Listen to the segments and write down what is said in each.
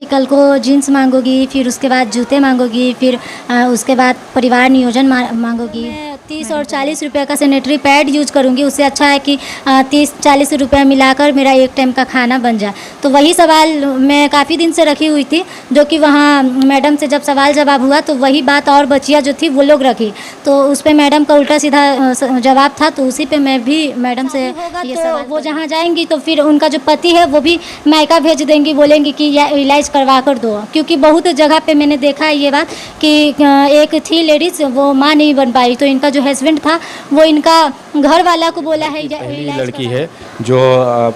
कल को जीन्स मांगोगी, फिर उसके बाद जूते मांगोगी, फिर उसके बाद परिवार नियोजन मांगोगी। 30 और 40 रुपये का सैनिटरी पैड यूज करूँगी, उससे अच्छा है कि 30-40 रुपये मिलाकर मेरा एक टाइम का खाना बन जाए। तो वही सवाल मैं काफ़ी दिन से रखी हुई थी, जो कि वहाँ मैडम से जब सवाल जवाब हुआ तो वही बात और बचिया जो थी वो लोग रखी, तो उस पर मैडम का उल्टा सीधा जवाब था। तो उसी पे मैं भी मैडम से ये सवाल, वो जहाँ जाएंगी तो फिर उनका जो पति है वो भी मायका भेज देंगी, बोलेंगी कि इलाज करवा कर दो। क्योंकि बहुत जगह पे मैंने देखा है ये बात कि एक थी लेडीज़, वो माँ नहीं बन पाई, तो इनका जो हस्बैंड था वो इनका घर वाला को बोला है पहली लड़की है जो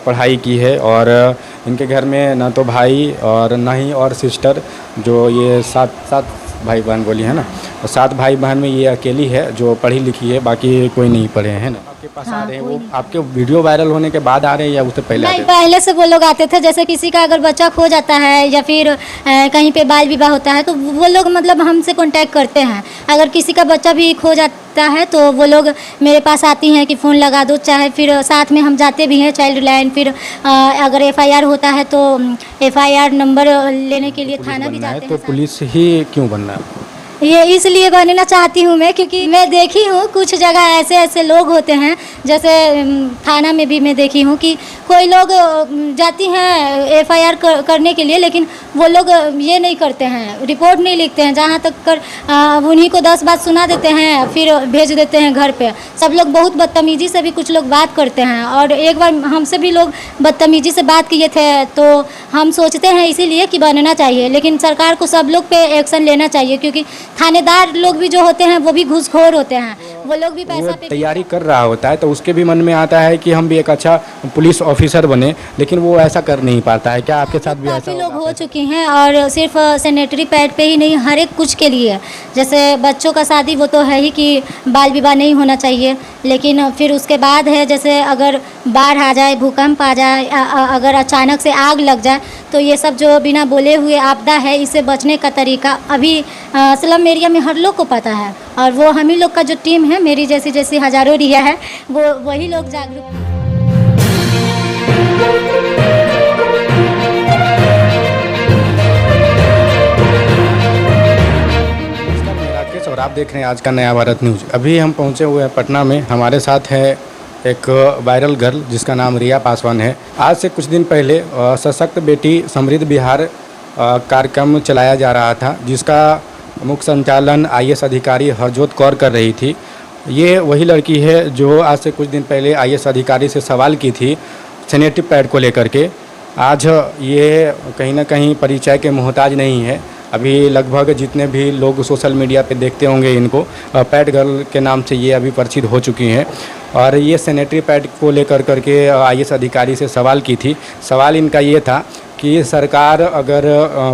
पढ़ाई की है, और इनके घर में ना तो भाई और ना ही और सिस्टर, जो ये सात भाई बहन बोली है ना, और 7 भाई बहन में ये अकेली है जो पढ़ी लिखी है, बाकी कोई नहीं पढ़े हैं ना। आपके पास आ रहे हैं वो आपके वीडियो वायरल होने के बाद आ रहे हैं या उससे पहले? नहीं, पहले से वो लोग आते थे। जैसे किसी का अगर बच्चा खो जाता है या फिर कहीं पे बाल विवाह होता है तो वो लोग मतलब हमसे कांटेक्ट करते हैं। अगर किसी का बच्चा भी खो जाता है तो वो लोग मेरे पास आती हैं कि फ़ोन लगा दो, चाहे फिर साथ में हम जाते भी हैं चाइल्ड लाइन। फिर अगर FIR होता है तो FIR नंबर लेने के लिए थाना भी जाते हैं। तो पुलिस ही क्यों बनना है? ये इसलिए बनना चाहती हूँ मैं, क्योंकि मैं देखी हूँ कुछ जगह ऐसे ऐसे लोग होते हैं, जैसे थाना में भी मैं देखी हूँ कि कोई लोग जाती हैं FIR करने के लिए, लेकिन वो लोग ये नहीं करते हैं, रिपोर्ट नहीं लिखते हैं। जहाँ तक कर उन्हीं को 10 बात सुना देते हैं, फिर भेज देते हैं घर पे। सब लोग बहुत बदतमीज़ी से भी कुछ लोग बात करते हैं, और एक बार हमसे भी लोग बदतमीज़ी से बात किए थे। तो हम सोचते हैं इसीलिए कि बनना चाहिए, लेकिन सरकार को सब लोग पे एक्शन लेना चाहिए, क्योंकि थानेदार लोग भी जो होते हैं वो भी घूसखोर होते हैं। वो लोग भी पैसा पे तैयारी कर रहा होता है तो उसके भी मन में आता है कि हम भी एक अच्छा पुलिस ऑफिसर बने, लेकिन वो ऐसा कर नहीं पाता है। क्या आपके साथ भी ऐसा? काफ़ी लोग हो चुके हैं, और सिर्फ सैनिटरी पैड पे ही नहीं, हर एक कुछ के लिए। जैसे बच्चों का शादी वो तो है ही कि बाल विवाह नहीं होना चाहिए, लेकिन फिर उसके बाद है जैसे अगर बाढ़ आ जाए, भूकंप आ जाए, अगर अचानक से आग लग जाए, तो ये सब जो बिना बोले हुए आपदा है, इससे बचने का तरीका अभी स्लम एरिया में हर लोग को पता है। और वो हम ही लोग का जो टीम है, मेरी जैसी हज़ारों रिया है, वो वही लोग जागरूक हैं। और आप देख रहे हैं आज का नया भारत न्यूज़। अभी हम पहुंचे हुए हैं पटना में। हमारे साथ है एक वायरल गर्ल जिसका नाम रिया पासवान है। आज से कुछ दिन पहले सशक्त बेटी समृद्ध बिहार कार्यक्रम चलाया जा रहा था, जिसका मुख्य संचालन IAS अधिकारी हरजोत कौर कर रही थी। ये वही लड़की है जो आज से कुछ दिन पहले IAS अधिकारी से सवाल की थी सैनिटरी पैड को लेकर के। आज ये कहीं ना कहीं परिचय के मोहताज नहीं है। अभी लगभग जितने भी लोग सोशल मीडिया पे देखते होंगे इनको, पैड गर्ल के नाम से ये अभी परिचित हो चुकी हैं। और ये सैनिटरी पैड को लेकर करके IAS अधिकारी से सवाल की थी। सवाल इनका ये था कि सरकार अगर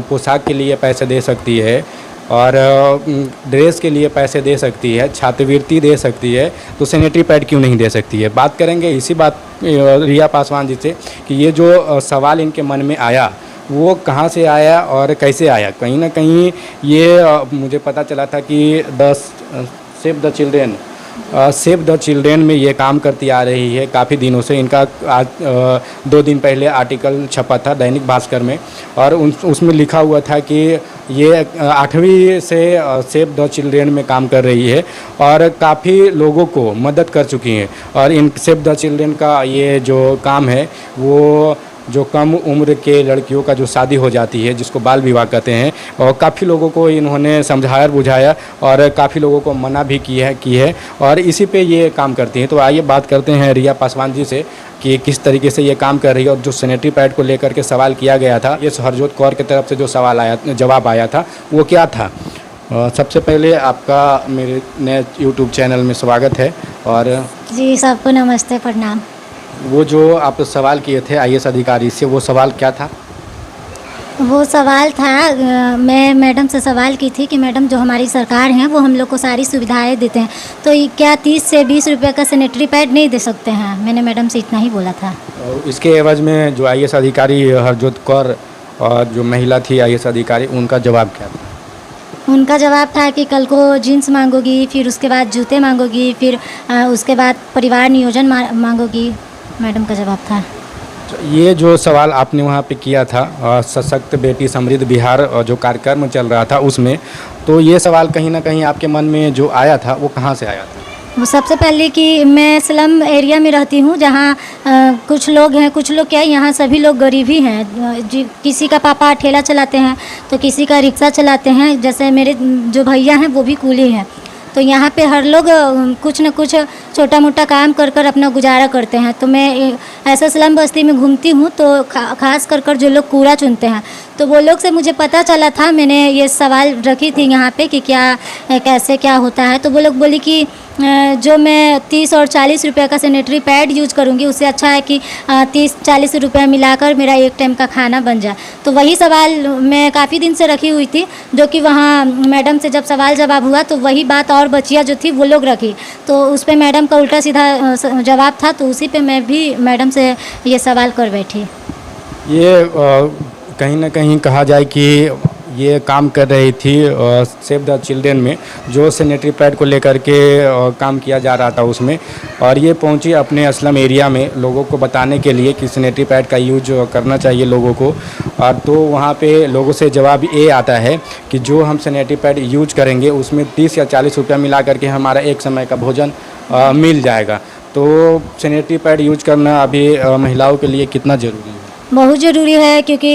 पोशाक के लिए पैसे दे सकती है और ड्रेस के लिए पैसे दे सकती है, छात्रवृत्ति दे सकती है, तो सैनिटरी पैड क्यों नहीं दे सकती है। बात करेंगे इसी बात रिया पासवान जी से कि ये जो सवाल इनके मन में आया वो कहाँ से आया और कैसे आया। कहीं ना कहीं ये मुझे पता चला था कि सेव द चिल्ड्रेन में ये काम करती आ रही है काफ़ी दिनों से। इनका आज 2 दिन पहले आर्टिकल छपा था दैनिक भास्कर में, और उसमें लिखा हुआ था कि ये 8वीं से सेव द चिल्ड्रेन में काम कर रही है और काफ़ी लोगों को मदद कर चुकी हैं। और इन सेव द चिल्ड्रेन का ये जो काम है वो जो कम उम्र के लड़कियों का जो शादी हो जाती है, जिसको बाल विवाह कहते हैं, और काफ़ी लोगों को इन्होंने समझाया बुझाया और काफ़ी लोगों को मना भी की है और इसी पे ये काम करती हैं। तो आइए बात करते हैं रिया पासवान जी से कि किस तरीके से ये काम कर रही है। और जो सैनिटरी पैड को लेकर के सवाल किया गया था, ये हरजोत कौर की तरफ से जो जवाब आया था वो क्या था। सबसे पहले आपका मेरे नए यूट्यूब चैनल में स्वागत है। और जी, सबको नमस्ते, प्रणाम। वो जो आप सवाल किए थे IAS अधिकारी से, वो सवाल क्या था? वो सवाल था, मैं मैडम से सवाल की थी कि मैडम जो हमारी सरकार है वो हम लोग को सारी सुविधाएं देते हैं, तो क्या 30 से 20 रुपये का सैनिटरी पैड नहीं दे सकते हैं। मैंने मैडम से इतना ही बोला था। और इसके एवज में जो IAS अधिकारी हरजोत कौर और जो महिला थी IAS अधिकारी, उनका जवाब क्या था? उनका जवाब था कि कल को जीन्स मांगोगी, फिर उसके बाद जूते मांगोगी, फिर उसके बाद परिवार नियोजन मांगोगी। मैडम का जवाब था। ये जो सवाल आपने वहाँ पे किया था सशक्त बेटी समृद्ध बिहार जो कार्यक्रम चल रहा था उसमें, तो ये सवाल कहीं ना कहीं आपके मन में जो आया था वो कहाँ से आया था? वो सबसे पहले कि मैं स्लम एरिया में रहती हूँ, जहाँ कुछ लोग हैं, कुछ लोग क्या, यहाँ सभी लोग गरीब ही हैं। किसी का पापा ठेला चलाते हैं तो किसी का रिक्शा चलाते हैं, जैसे मेरे जो भैया हैं वो भी कूली हैं। तो यहाँ पे हर लोग कुछ न कुछ छोटा मोटा काम कर कर अपना गुजारा करते हैं। तो मैं ऐसा स्लम बस्ती में घूमती हूँ, तो खास कर जो लोग कूड़ा चुनते हैं, तो वो लोग से मुझे पता चला था, मैंने ये सवाल रखी थी यहाँ पे कि क्या कैसे क्या होता है। तो वो लोग बोली कि जो मैं 30 और 40 रुपये का सैनिटरी पैड यूज करूँगी, उससे अच्छा है कि 30-40 रुपये मिलाकर मेरा एक टाइम का खाना बन जाए। तो वही सवाल मैं काफ़ी दिन से रखी हुई थी, जो कि वहाँ मैडम से जब सवाल जवाब हुआ तो वही बात और बचिया जो थी वो लोग रखी, तो उस पर मैडम का उल्टा सीधा जवाब था, तो उसी पे मैं भी मैडम से ये सवाल कर बैठी। ये कहीं ना कहीं कहा जाए कि ये काम कर रही थी सेव द चिल्ड्रेन में, जो सैनिटरी पैड को लेकर के काम किया जा रहा था उसमें, और ये पहुंची अपने अस्लम एरिया में लोगों को बताने के लिए कि सैनिटरी पैड का यूज करना चाहिए लोगों को। और तो वहाँ पे लोगों से जवाब ये आता है कि जो हम सैनिटरी पैड यूज करेंगे उसमें 30 या 40 रुपया मिला करके हमारा एक समय का भोजन मिल जाएगा। तो सैनिटरी पैड यूज करना अभी महिलाओं के लिए कितना ज़रूरी है? बहुत ज़रूरी है, क्योंकि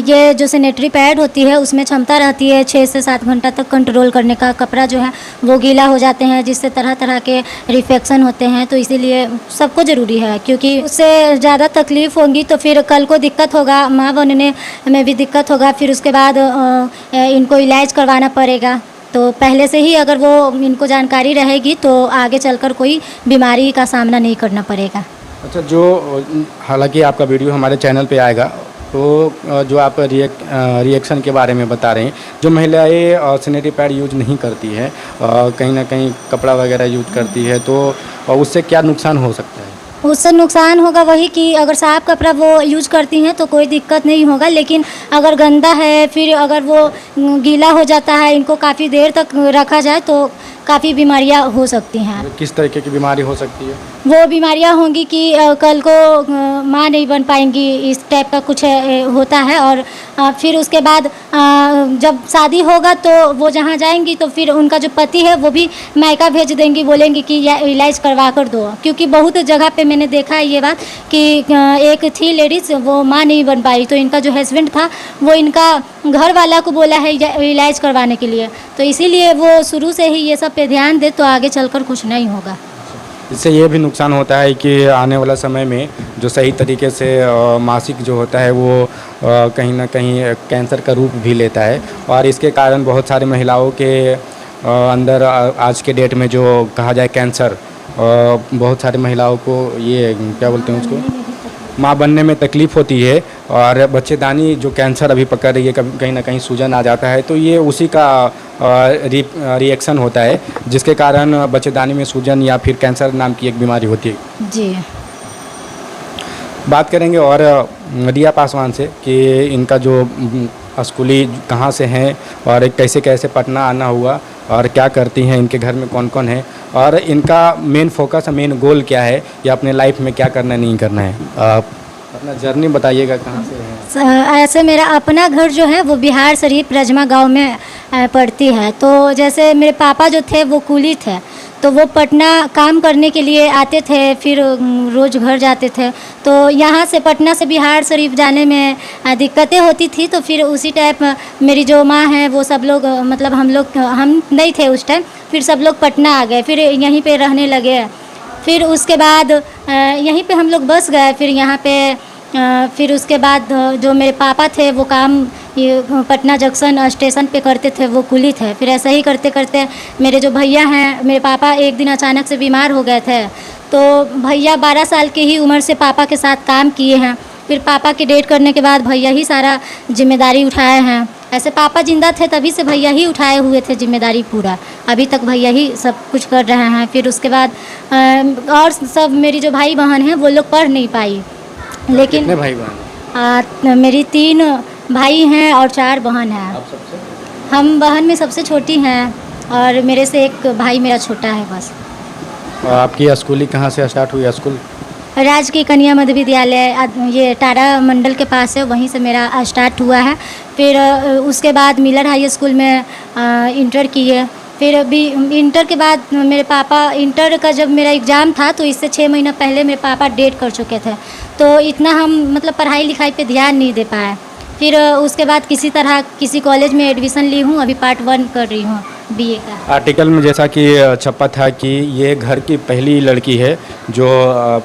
ये जो सैनिटरी पैड होती है उसमें क्षमता रहती है 6 से 7 घंटा तक कंट्रोल करने का। कपड़ा जो है वो गीला हो जाते हैं, जिससे तरह तरह के रिफेक्शन होते हैं, तो इसीलिए सबको ज़रूरी है, क्योंकि उससे ज़्यादा तकलीफ़ होगी तो फिर कल को दिक्कत होगा, माँ बनने में भी दिक्कत होगा, फिर उसके बाद इनको इलाज करवाना पड़ेगा। तो पहले से ही अगर वो इनको जानकारी रहेगी तो आगे चलकर कोई बीमारी का सामना नहीं करना पड़ेगा। अच्छा, जो हालांकि आपका वीडियो हमारे चैनल पे आएगा, तो जो आप रिएक्शन के बारे में बता रहे हैं, जो महिलाएं सैनिटरी पैड यूज नहीं करती है, कहीं ना कहीं कपड़ा वगैरह यूज करती है, तो उससे क्या नुकसान हो सकता है? उससे नुकसान होगा वही कि अगर साफ़ कपड़ा वो यूज करती हैं तो कोई दिक्कत नहीं होगा, लेकिन अगर गंदा है, फिर अगर वो गीला हो जाता है, इनको काफ़ी देर तक रखा जाए तो काफ़ी बीमारियां हो सकती हैं। किस तरीके की बीमारी हो सकती है? वो बीमारियां होंगी कि कल को माँ नहीं बन पाएंगी, इस टाइप का कुछ होता है। और फिर उसके बाद जब शादी होगा तो वो जहाँ जाएंगी तो फिर उनका जो पति है वो भी मायका भेज देंगी, बोलेंगी कि इलाज करवा कर दो। क्योंकि बहुत जगह पे मैंने देखा है ये बात कि एक थी लेडीज़, वो माँ नहीं बन पाई, तो इनका जो हस्बैंड था वो इनका घर वाला को बोला है इलाज करवाने के लिए। तो इसीलिए वो शुरू से ही ये सब पे ध्यान दे तो आगे चलकर कुछ नहीं होगा। इससे ये भी नुकसान होता है कि आने वाला समय में जो सही तरीके से मासिक जो होता है वो कहीं ना कहीं कैंसर का रूप भी लेता है, और इसके कारण बहुत सारी महिलाओं के अंदर आज के डेट में जो कहा जाए कैंसर, बहुत सारी महिलाओं को ये क्या बोलते हैं उसको, माँ बनने में तकलीफ़ होती है, और बच्चेदानी जो कैंसर अभी पकड़ रही है, कभी कहीं ना कहीं सूजन आ जाता है, तो ये उसी का रिएक्शन होता है, जिसके कारण बच्चेदानी में सूजन या फिर कैंसर नाम की एक बीमारी होती है। जी, बात करेंगे और रिया पासवान से कि इनका जो स्कूली कहाँ से हैं और कैसे कैसे पटना आना हुआ, और क्या करती हैं, इनके घर में कौन कौन है, और इनका मेन फोकस, मेन गोल क्या है, या अपने लाइफ में क्या करना नहीं करना है। आप अपना जर्नी बताइएगा, कहाँ से हैं? ऐसे मेरा अपना घर जो है वो बिहार शरीफ रजमा गांव में पड़ती है। तो जैसे मेरे पापा जो थे वो कूली थे, तो वो पटना काम करने के लिए आते थे, फिर रोज़ घर जाते थे। तो यहाँ से पटना से बिहार शरीफ जाने में दिक्कतें होती थी, तो फिर उसी टाइप मेरी जो माँ है वो सब लोग, मतलब हम नहीं थे उस टाइम, फिर सब लोग पटना आ गए, फिर यहीं पे रहने लगे। फिर उसके बाद यहीं पे हम लोग बस गए। फिर यहाँ पे फिर उसके बाद जो मेरे पापा थे वो काम ये पटना जंक्शन स्टेशन पे करते थे, वो कुली थे। फिर ऐसे ही करते करते मेरे जो भैया हैं, मेरे पापा एक दिन अचानक से बीमार हो गए थे, तो भैया 12 साल की ही उम्र से पापा के साथ काम किए हैं। फिर पापा के डेथ करने के बाद भैया ही सारा जिम्मेदारी उठाए हैं। ऐसे पापा जिंदा थे तभी से भैया ही उठाए हुए थे जिम्मेदारी पूरा, अभी तक भैया ही सब कुछ कर रहे हैं। फिर उसके बाद और सब मेरी जो भाई बहन हैं वो लोग पढ़ नहीं पाई, लेकिन कितने भाई बहन? मेरी 3 भाई हैं और 4 बहन हैं। आप सबसे? हम बहन में सबसे छोटी हैं, और मेरे से एक भाई मेरा छोटा है बस। आपकी स्कूलिंग कहाँ से स्टार्ट हुई? स्कूल राजकीय कन्या मध्य विद्यालय ये टारा मंडल के पास है, वहीं से मेरा स्टार्ट हुआ है। फिर उसके बाद मिलर हाई स्कूल में इंटर किए। फिर अभी इंटर के बाद मेरे पापा, इंटर का जब मेरा एग्ज़ाम था तो इससे 6 महीना पहले मेरे पापा डेट कर चुके थे, तो इतना हम मतलब पढ़ाई लिखाई पे ध्यान नहीं दे पाए। फिर उसके बाद किसी तरह किसी कॉलेज में एडमिशन ली हूँ, अभी पार्ट 1 कर रही हूँ बीए का। आर्टिकल में जैसा कि छपा था कि ये घर की पहली लड़की है जो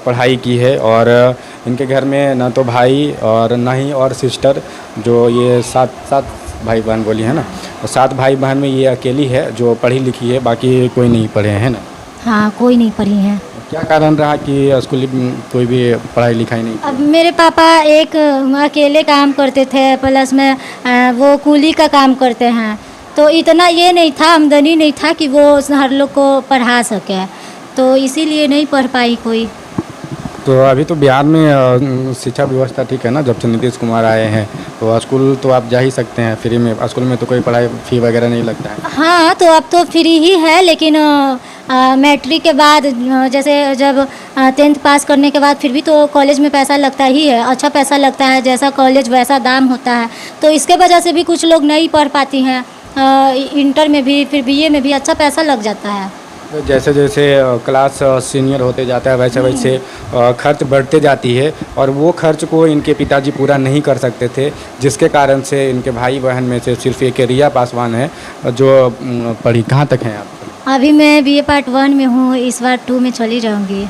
पढ़ाई की है, और इनके घर में ना तो भाई और ना ही और सिस्टर, जो ये सात भाई बहन बोली है ना, और 7 भाई बहन में ये अकेली है जो पढ़ी लिखी है, बाकी कोई नहीं पढ़े हैं ना। हाँ, कोई नहीं पढ़ी है। क्या कारण रहा कि स्कूल कोई भी पढ़ाई लिखाई नहीं? अब मेरे पापा एक अकेले काम करते थे, प्लस में वो कूली का काम करते हैं, तो इतना ये नहीं था, आमदनी नहीं था कि वो हर लोग को पढ़ा सके, तो इसीलिए नहीं पढ़ पाई कोई। तो अभी तो बिहार में शिक्षा व्यवस्था ठीक है ना, जब से नीतीश कुमार आए हैं, तो स्कूल तो आप जा ही सकते हैं फ्री में। स्कूल में तो कोई पढ़ाई फी वगैरह नहीं लगता है। हाँ, तो अब तो फ्री ही है, लेकिन मैट्रिक के बाद जैसे जब 10th पास करने के बाद फिर भी तो कॉलेज में पैसा लगता ही है, अच्छा पैसा लगता है, जैसा कॉलेज वैसा दाम होता है, तो इसके वजह से भी कुछ लोग नहीं पढ़ पाती हैं। इंटर में भी फिर बीए में भी अच्छा पैसा लग जाता है। तो जैसे जैसे क्लास सीनियर होते जाता है वैसे वैसे खर्च बढ़ते जाती है, और वो खर्च को इनके पिताजी पूरा नहीं कर सकते थे, जिसके कारण से इनके भाई बहन में से सिर्फ एक रिया पासवान है जो पढ़ी। कहाँ तक हैं आप? अभी मैं बीए पार्ट 1 में हूँ, इस बार 2 में चली जाऊँगी।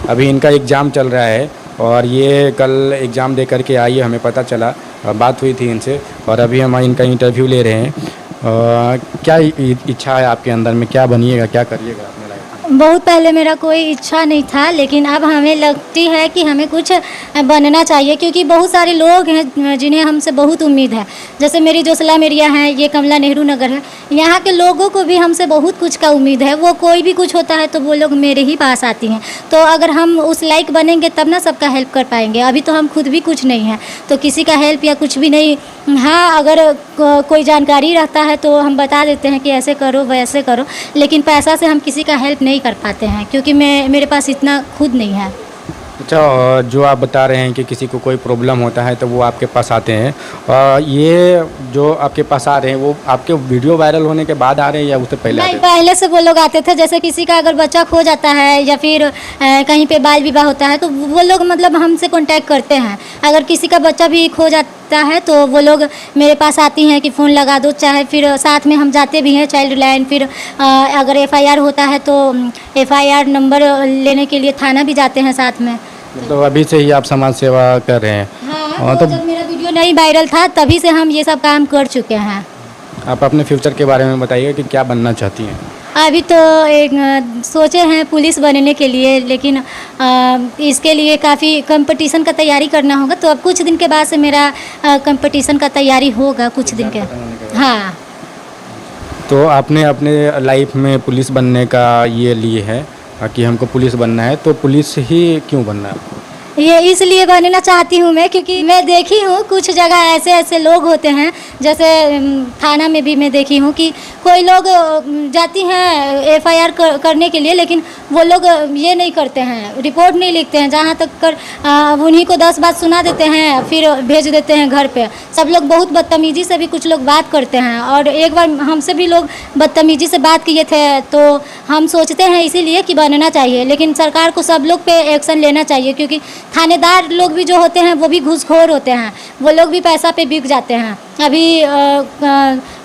अभी इनका एग्ज़ाम चल रहा है, और ये कल एग्ज़ाम दे करके आई है, हमें पता चला, बात हुई थी इनसे, और अभी हम इनका इंटरव्यू ले रहे हैं। क्या इच्छा है आपके अंदर में, क्या बनिएगा, क्या करिएगा अपने लाइफ में? बहुत पहले मेरा कोई इच्छा नहीं था, लेकिन अब हमें लगती है कि हमें कुछ बनना चाहिए, क्योंकि बहुत सारे लोग हैं जिन्हें हमसे बहुत उम्मीद है। जैसे मेरी जो सलाम एरिया है, ये कमला नेहरू नगर है, यहाँ के लोगों को भी हमसे बहुत कुछ का उम्मीद है। वो कोई भी कुछ होता है तो वो लोग मेरे ही पास आती हैं, तो अगर हम उस लायक बनेंगे तब ना सबका हेल्प कर पाएंगे। अभी तो हम खुद भी कुछ नहीं हैं, तो किसी का हेल्प या कुछ भी नहीं। हाँ, अगर कोई जानकारी रहता है तो हम बता देते हैं कि ऐसे करो वैसे करो, लेकिन पैसा से हम किसी का हेल्प नहीं कर पाते हैं, क्योंकि मेरे पास इतना खुद नहीं है। अच्छा, जो आप बता रहे हैं कि किसी को कोई प्रॉब्लम होता है तो वो आपके पास आते हैं, ये जो आपके पास आ रहे हैं वो आपके वीडियो वायरल होने के बाद आ रहे हैं या उससे पहले आते नहीं, हैं? पहले से वो लोग आते थे। जैसे किसी का अगर बच्चा खो जाता है या फिर कहीं पे बाल विवाह होता है तो वो लोग मतलब हमसे कांटेक्ट करते हैं। अगर किसी का बच्चा भी खो जाता है तो वो लोग मेरे पास आती हैं कि फ़ोन लगा दो, चाहे फिर साथ में हम जाते भी हैं चाइल्ड लाइन। फिर अगर FIR होता है तो FIR नंबर लेने के लिए थाना भी जाते हैं साथ में। तो अभी से ही आप समाज सेवा कर रहे हैं? हाँ, तो जब मेरा वीडियो नहीं वायरल था तभी से हम ये सब काम कर चुके हैं। आप अपने फ्यूचर के बारे में बताइए कि क्या बनना चाहती हैं? अभी तो एक सोचे हैं पुलिस बनने के लिए, लेकिन इसके लिए काफ़ी कंपटीशन का तैयारी करना होगा, तो अब कुछ दिन के बाद से मेरा कंपटीशन का तैयारी होगा कुछ दिन के। हाँ। तो आपने अपने लाइफ में पुलिस बनने का ये लिए है कि हमको पुलिस बनना है, तो पुलिस ही क्यों बनना है? ये इसलिए बनना चाहती हूँ मैं, क्योंकि मैं देखी हूँ कुछ जगह ऐसे ऐसे लोग होते हैं, जैसे थाना में भी मैं देखी हूँ कि कोई लोग जाती हैं FIR करने के लिए, लेकिन वो लोग ये नहीं करते हैं, रिपोर्ट नहीं लिखते हैं, जहाँ तक कर उन्हीं को 10 बात सुना देते हैं, फिर भेज देते हैं घर पे। सब लोग बहुत बदतमीजी से भी कुछ लोग बात करते हैं, और एक बार हमसे भी लोग बदतमीजी से बात किए थे, तो हम सोचते हैं इसीलिए कि बनना चाहिए, लेकिन सरकार को सब लोग पे एक्शन लेना चाहिए, क्योंकि थानेदार लोग भी जो होते हैं वो भी घूसखोर होते हैं, वो लोग भी पैसा पे बिक जाते हैं। अभी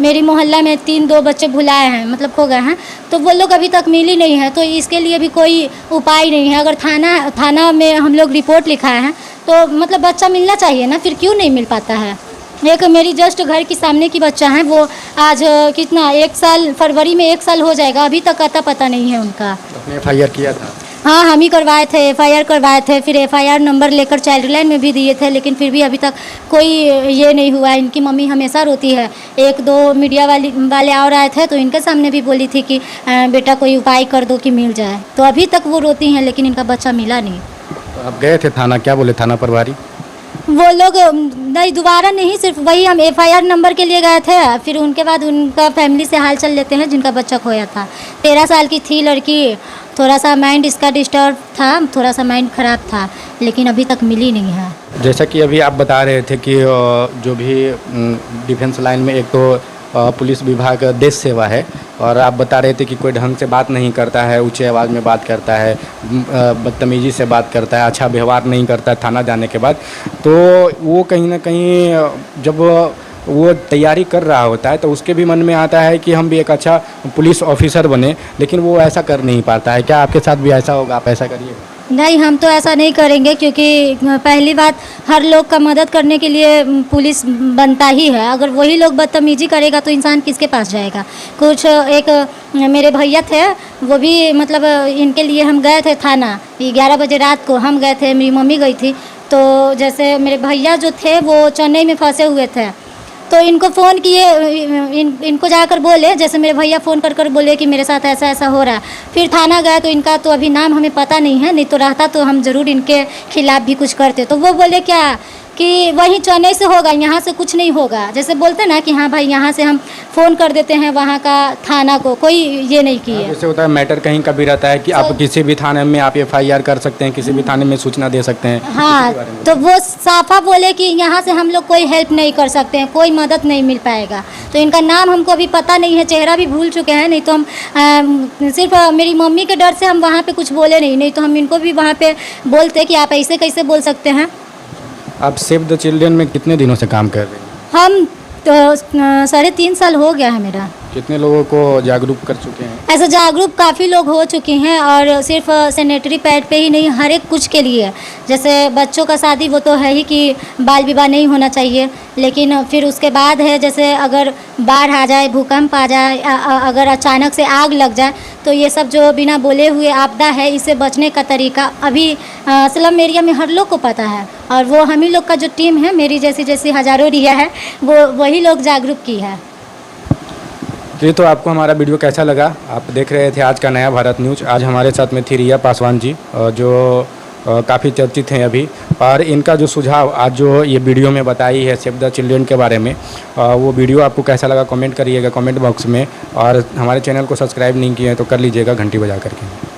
मेरी मोहल्ला में 3-2 बच्चे भुलाए हैं, मतलब खो गए हैं, तो वो लोग अभी तक मिली नहीं है, तो इसके लिए भी कोई उपाय नहीं है। अगर थाना में हम लोग रिपोर्ट लिखाए हैं तो मतलब बच्चा मिलना चाहिए ना, फिर क्यों नहीं मिल पाता है? एक मेरी जस्ट घर के सामने की बच्चा है, वो आज कितना 1 साल, फरवरी में 1 साल हो जाएगा, अभी तक आता पता नहीं है उनका। आपने FIR किया था? हाँ, हम ही करवाए थे, FIR करवाए थे, फिर FIR नंबर लेकर चाइल्ड लाइन में भी दिए थे, लेकिन फिर भी अभी तक कोई ये नहीं हुआ। इनकी मम्मी हमेशा रोती है। 1-2 मीडिया वाले और आए थे तो इनके सामने भी बोली थी कि बेटा कोई उपाय कर दो कि मिल जाए, तो अभी तक वो रोती हैं, लेकिन इनका बच्चा मिला नहीं। तो आप गए थे थाना, क्या बोले थाना प्रभारी? वो लोग नहीं, दोबारा नहीं, सिर्फ वही हम FIR नंबर के लिए गए थे। फिर उनके बाद उनका फैमिली से हाल चल लेते हैं जिनका बच्चा खोया था। 13 साल की थी लड़की, थोड़ा सा माइंड इसका डिस्टर्ब था, थोड़ा सा माइंड ख़राब था, लेकिन अभी तक मिली नहीं है। जैसा कि अभी आप बता रहे थे कि जो भी डिफेंस लाइन में एक तो पुलिस विभाग देश सेवा है, और आप बता रहे थे कि कोई ढंग से बात नहीं करता है, ऊंची आवाज़ में बात करता है, बदतमीज़ी से बात करता है, अच्छा व्यवहार नहीं करता है थाना जाने के बाद। तो वो कहीं ना कहीं जब वो तैयारी कर रहा होता है तो उसके भी मन में आता है कि हम भी एक अच्छा पुलिस ऑफिसर बने, लेकिन वो ऐसा कर नहीं पाता है। क्या आपके साथ भी ऐसा होगा? आप ऐसा करिए। नहीं, हम तो ऐसा नहीं करेंगे, क्योंकि पहली बात, हर लोग का मदद करने के लिए पुलिस बनता ही है। अगर वही लोग बदतमीजी करेगा तो इंसान किसके पास जाएगा। कुछ एक मेरे भैया थे, वो भी मतलब इनके लिए हम गए थे थाना 11 बजे रात को, हम गए थे, मेरी मम्मी गई थी। तो जैसे मेरे भैया जो थे वो चेन्नई में फंसे हुए थे, तो इनको फ़ोन किए, इनको जाकर बोले, जैसे मेरे भैया फ़ोन कर बोले कि मेरे साथ ऐसा ऐसा हो रहा है। फिर थाना गए तो इनका तो अभी नाम हमें पता नहीं है, नहीं तो रहता तो हम ज़रूर इनके खिलाफ़ भी कुछ करते। तो वो बोले क्या कि वही चेन्नई से होगा, यहाँ से कुछ नहीं होगा। जैसे बोलते ना कि हाँ भाई यहाँ से हम फ़ोन कर देते हैं वहाँ का थाना को, कोई ये नहीं किया। जैसे होता है मैटर कहीं का भी रहता है कि आप किसी भी थाने में आप FIR कर सकते हैं, किसी भी थाने में सूचना दे सकते हैं। हाँ, तो वो साफा बोले कि यहाँ से हम लोग कोई हेल्प नहीं कर सकते हैं, कोई मदद नहीं मिल पाएगा। तो इनका नाम हमको अभी पता नहीं है, चेहरा भी भूल चुके हैं। नहीं तो हम सिर्फ मेरी मम्मी के डर से हम वहाँ पे कुछ बोले नहीं तो हम इनको भी वहाँ पे बोलते कि आप ऐसे कैसे बोल सकते हैं। आप सेव द चिल्ड्रन में कितने दिनों से काम कर रहे हैं? हम तो 3.5 साल हो गया है मेरा। कितने लोगों को जागरूक कर चुके हैं? ऐसा जागरूक काफ़ी लोग हो चुके हैं, और सिर्फ सैनिटरी पैड पे ही नहीं, हर एक कुछ के लिए। जैसे बच्चों का शादी वो तो है ही कि बाल विवाह नहीं होना चाहिए, लेकिन फिर उसके बाद है जैसे अगर बाढ़ आ जाए, भूकंप आ जाए, अगर अचानक से आग लग जाए, तो ये सब जो बिना बोले हुए आपदा है, इससे बचने का तरीका अभी स्लम एरिया में हर लोग को पता है। और वो हम ही लोग का जो टीम है, मेरी जैसी हज़ारों रिया है, वो वही लोग जागरूक की है। तो आपको हमारा वीडियो कैसा लगा? आप देख रहे थे आज का नया भारत न्यूज़। आज हमारे साथ में थी रिया पासवान जी, जो काफ़ी चर्चित हैं अभी, और इनका जो सुझाव आज जो ये वीडियो में बताई है सेव द चिल्ड्रन के बारे में, वो वीडियो आपको कैसा लगा कमेंट करिएगा कमेंट बॉक्स में। और हमारे चैनल को सब्सक्राइब नहीं किए हैं तो कर लीजिएगा घंटी बजा करके।